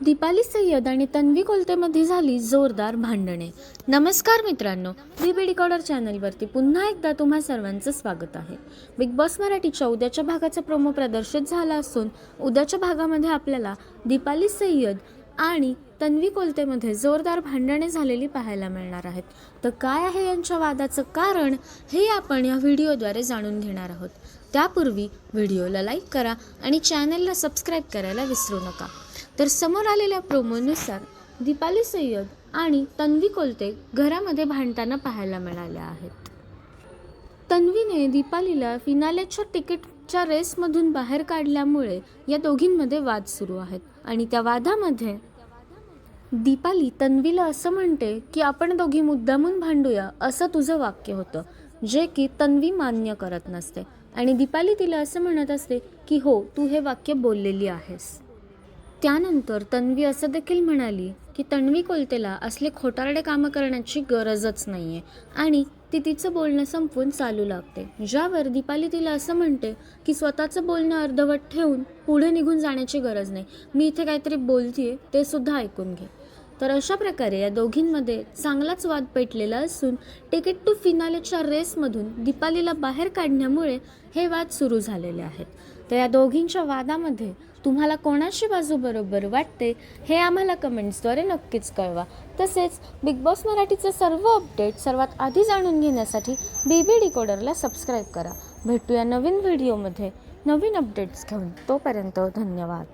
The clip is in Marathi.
दीपाली सय्यद आणि तन्वी कोलतेमध्ये झाली जोरदार भांडणे. नमस्कार मित्रांनो, बीबी डिकोडर चॅनलवरती पुन्हा एकदा तुम्हा सर्वांचं स्वागत आहे. बिग बॉस मराठीच्या उद्याच्या भागाचा प्रोमो प्रदर्शित झाला असून उद्याच्या भागामध्ये आपल्याला दीपाली सय्यद आणि तन्वी कोलतेमध्ये जोरदार भांडणे झालेली पाहायला मिळणार आहेत. तर काय आहे यांच्या वादाचं कारण हे आपण या व्हिडिओद्वारे जाणून घेणार आहोत. त्यापूर्वी व्हिडिओला लाईक करा आणि चॅनलला सबस्क्राईब करायला विसरू नका. तर समोर आलेल्या प्रोमोनुसार दीपाली सय्यद आणि तन्वी कोलते घरामध्ये भांडताना पाहायला मिळाल्या आहेत. तन्वीने दीपालीला फिनालेच्या तिकीटच्या रेसमधून बाहेर काढल्यामुळे या दोघींमध्ये वाद सुरू आहेत आणि त्या वादामध्ये दीपाली तन्वीला असं म्हणते की आपण दोघी मुद्दामून भांडूया असं तुझं वाक्य होतं, जे की तन्वी मान्य करत नसते आणि दीपाली तिला असं म्हणत असते की हो, तू हे वाक्य बोललेली आहेस. त्यानंतर तन्वी असं देखील म्हणाली की तन्वी कोलतेला असले खोटारडे कामं करण्याची गरजच नाही आहे आणि ती तिचं बोलणं संपवून चालू लागते. ज्यावर दीपाली तिला असं म्हणते की स्वतःचं बोलणं अर्धवट ठेवून पुढे निघून जाण्याची गरज नाही, मी इथे काहीतरी बोलतीये ते सुद्धा ऐकून घे. तर अशा प्रकारे या दोघींमध्ये चांगलाच वाद पेटलेला असून तिकीट टू फिनालेच्या रेसमधून दीपालीला बाहेर काढण्यामुळे हे वाद सुरू झालेले आहेत. तर या दोघींच्या वादामध्ये तुम्हाला कोणाची बाजू बरोबर वाटते हे आम्हाला कमेंट्सद्वारे नक्कीच कळवा. तसेच बिग बॉस मराठीचे सर्व अपडेट सर्वात आधी जाणून घेण्यासाठी बीबी डिकोडरला सबस्क्राईब करा. भेटूया नवीन व्हिडिओमध्ये नवीन अपडेट्स घेऊन. तोपर्यंत धन्यवाद.